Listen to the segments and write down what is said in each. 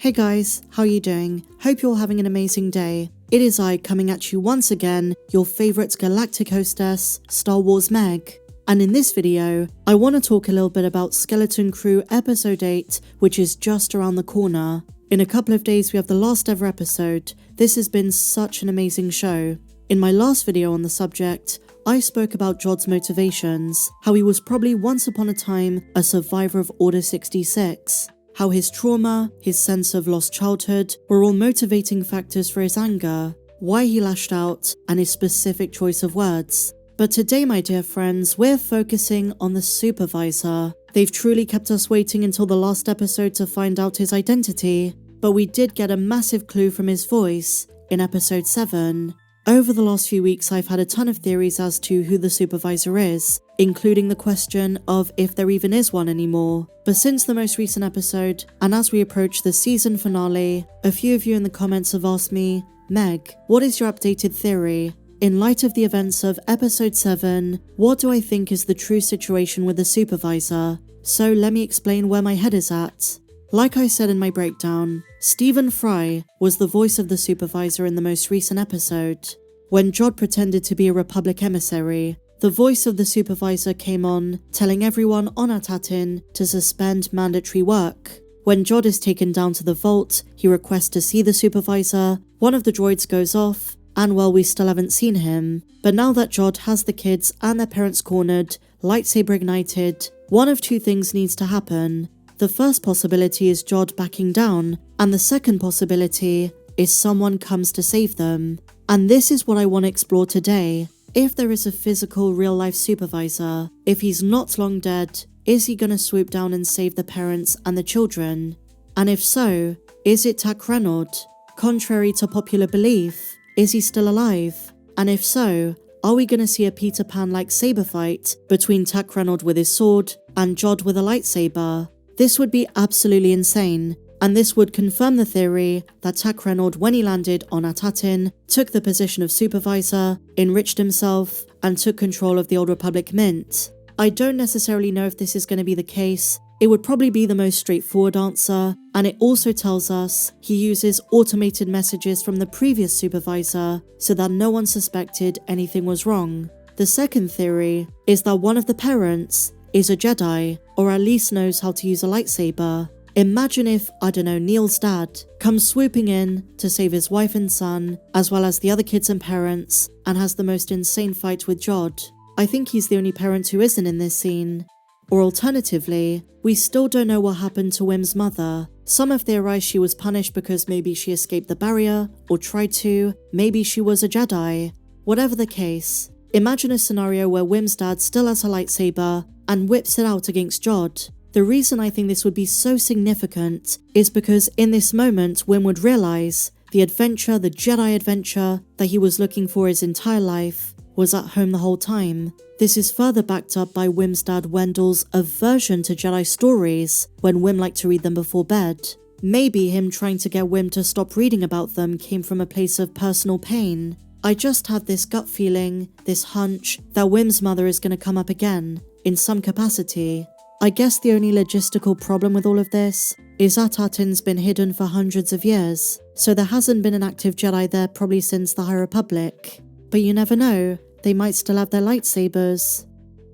Hey guys, how are you doing? Hope you're having an amazing day. It is I coming at you once again, your favourite galactic hostess, Star Wars Meg. And in this video, I want to talk a little bit about Skeleton Crew Episode 8, which is just around the corner. In a couple of days we have the last ever episode. This has been such an amazing show. In my last video on the subject, I spoke about Jod's motivations, how he was probably once upon a time a survivor of Order 66. How his trauma, his sense of lost childhood were all motivating factors for his anger, why he lashed out, and his specific choice of words. But today, my dear friends, we're focusing on the Supervisor. They've truly kept us waiting until the last episode to find out his identity, but we did get a massive clue from his voice in episode 7. Over the last few weeks, I've had a ton of theories as to who the Supervisor is, including the question of if there even is one anymore. But since the most recent episode, and as we approach the season finale, a few of you in the comments have asked me, Meg, what is your updated theory? In light of the events of episode 7, what do I think is the true situation with the Supervisor? So let me explain where my head is at. Like I said in my breakdown, Stephen Fry was the voice of the Supervisor in the most recent episode. When Jod pretended to be a Republic emissary, the voice of the Supervisor came on, telling everyone on Atatin to suspend mandatory work. When Jod is taken down to the vault, he requests to see the Supervisor, one of the droids goes off, and well, we still haven't seen him. But now that Jod has the kids and their parents cornered, lightsaber ignited, one of two things needs to happen. The first possibility is Jod backing down, and the second possibility is someone comes to save them. And this is what I want to explore today. If there is a physical, real-life Supervisor, if he's not long dead, is he gonna swoop down and save the parents and the children? And if so, is it Rennod? Contrary to popular belief, is he still alive? And if so, are we gonna see a Peter Pan-like saber fight between Rennod with his sword and Jod with a lightsaber? This would be absolutely insane, and this would confirm the theory that Rennod, when he landed on Atatin, took the position of Supervisor, enriched himself, and took control of the Old Republic Mint. I don't necessarily know if this is going to be the case. It would probably be the most straightforward answer, and it also tells us he uses automated messages from the previous Supervisor so that no one suspected anything was wrong. The second theory is that one of the parents is a Jedi, or at least knows how to use a lightsaber. Imagine if, I don't know, Neil's dad comes swooping in to save his wife and son, as well as the other kids and parents, and has the most insane fight with Jod. I think he's the only parent who isn't in this scene. Or alternatively, we still don't know what happened to Wim's mother. Some have theorized she was punished because maybe she escaped the barrier, or tried to, maybe she was a Jedi. Whatever the case, imagine a scenario where Wim's dad still has a lightsaber and whips it out against Jod. The reason I think this would be so significant is because in this moment Wim would realize the adventure, the Jedi adventure that he was looking for his entire life was at home the whole time. This is further backed up by Wim's dad Wendell's aversion to Jedi stories when Wim liked to read them before bed. Maybe him trying to get Wim to stop reading about them came from a place of personal pain. I just have this gut feeling, this hunch, that Wim's mother is going to come up again, in some capacity. I guess the only logistical problem with all of this is Atatin's been hidden for hundreds of years, so there hasn't been an active Jedi there probably since the High Republic. But you never know, they might still have their lightsabers.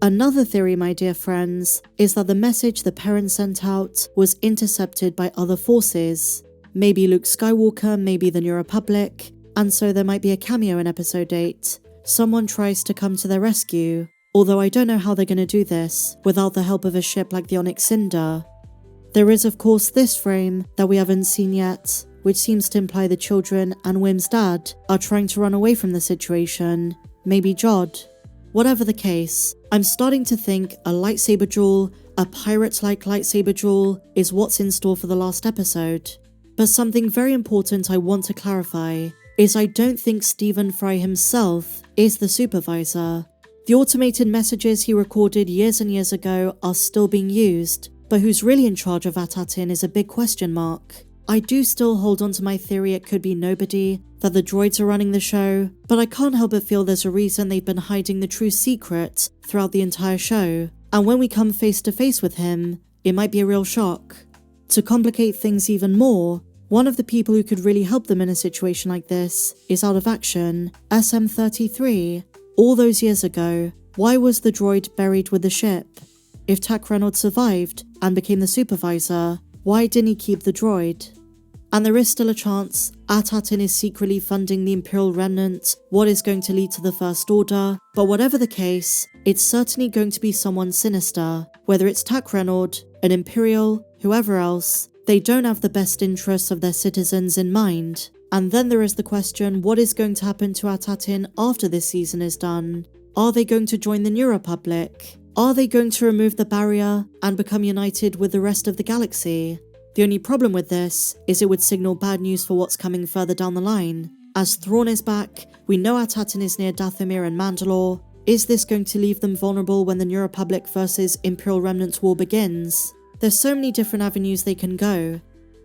Another theory, my dear friends, is that the message the parents sent out was intercepted by other forces. Maybe Luke Skywalker, maybe the New Republic, and so there might be a cameo in episode 8. Someone tries to come to their rescue. Although I don't know how they're going to do this without the help of a ship like the Onyx Cinder. There is of course this frame that we haven't seen yet, which seems to imply the children and Wim's dad are trying to run away from the situation. Maybe Jod. Whatever the case, I'm starting to think a lightsaber duel, a pirate-like lightsaber duel, is what's in store for the last episode. But something very important I want to clarify is I don't think Stephen Fry himself is the Supervisor. The automated messages he recorded years and years ago are still being used, but who's really in charge of Atatin is a big question mark. I do still hold on to my theory it could be nobody, that the droids are running the show, but I can't help but feel there's a reason they've been hiding the true secret throughout the entire show, and when we come face to face with him, it might be a real shock. To complicate things even more, One of the people who could really help them in a situation like this is out of action, SM-33. All those years ago, why was the droid buried with the ship? If Rennod survived and became the Supervisor, why didn't he keep the droid? And there is still a chance Atatin is secretly funding the Imperial Remnant, what is going to lead to the First Order, but whatever the case, it's certainly going to be someone sinister. Whether it's Rennod, an Imperial, whoever else, they don't have the best interests of their citizens in mind. And then there is the question, what is going to happen to Atatin after this season is done? Are they going to join the New Republic? Are they going to remove the barrier and become united with the rest of the galaxy? The only problem with this is it would signal bad news for what's coming further down the line. As Thrawn is back, we know Atatin is near Dathomir and Mandalore. Is this going to leave them vulnerable when the New Republic versus Imperial Remnant war begins? There's so many different avenues they can go.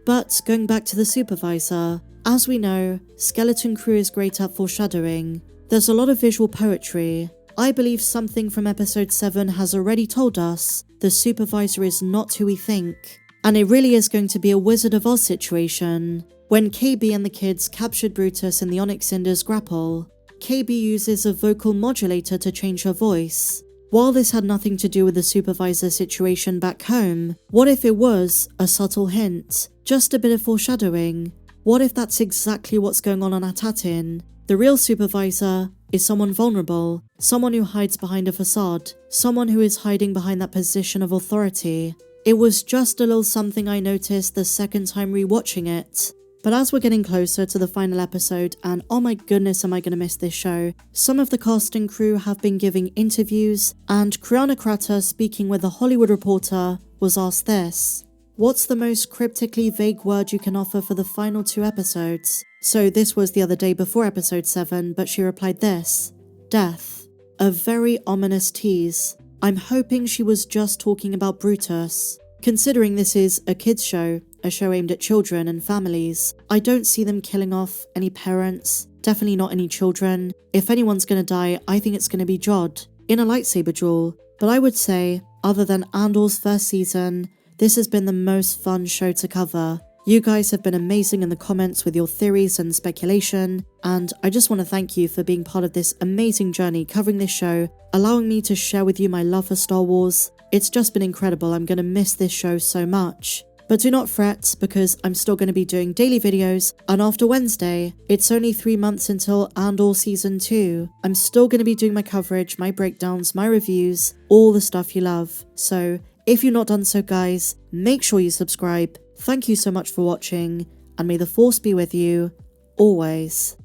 But going back to the Supervisor, as we know, Skeleton Crew is great at foreshadowing. There's a lot of visual poetry. I believe something from episode 7 has already told us the Supervisor is not who we think. And it really is going to be a Wizard of Oz situation. When KB and the kids captured Brutus in the Onyx Cinder's grapple, KB uses a vocal modulator to change her voice. While this had nothing to do with the Supervisor situation back home, what if it was a subtle hint? Just a bit of foreshadowing? What if that's exactly what's going on Atatin? The real Supervisor is someone vulnerable, someone who hides behind a facade, someone who is hiding behind that position of authority. It was just a little something I noticed the second time rewatching it. But as we're getting closer to the final episode, and oh my goodness am I going to miss this show, some of the cast and crew have been giving interviews, and Kriana Kratta, speaking with a Hollywood Reporter, was asked this: what's the most cryptically vague word you can offer for the final 2 episodes? So this was the other day before episode 7, but she replied this: death. A very ominous tease. I'm hoping she was just talking about Brutus. Considering this is a kids show, a show aimed at children and families, I don't see them killing off any parents, definitely not any children. If anyone's gonna die, I think it's gonna be Jod, in a lightsaber duel. But I would say, other than Andor's first season, this has been the most fun show to cover. You guys have been amazing in the comments with your theories and speculation, and I just want to thank you for being part of this amazing journey covering this show, allowing me to share with you my love for Star Wars. It's just been incredible. I'm going to miss this show so much. But do not fret, because I'm still going to be doing daily videos, and after Wednesday, it's only 3 months until Andor Season 2. I'm still going to be doing my coverage, my breakdowns, my reviews, all the stuff you love. So, if you've not done so guys, make sure you subscribe. Thank you so much for watching, and may the Force be with you, always.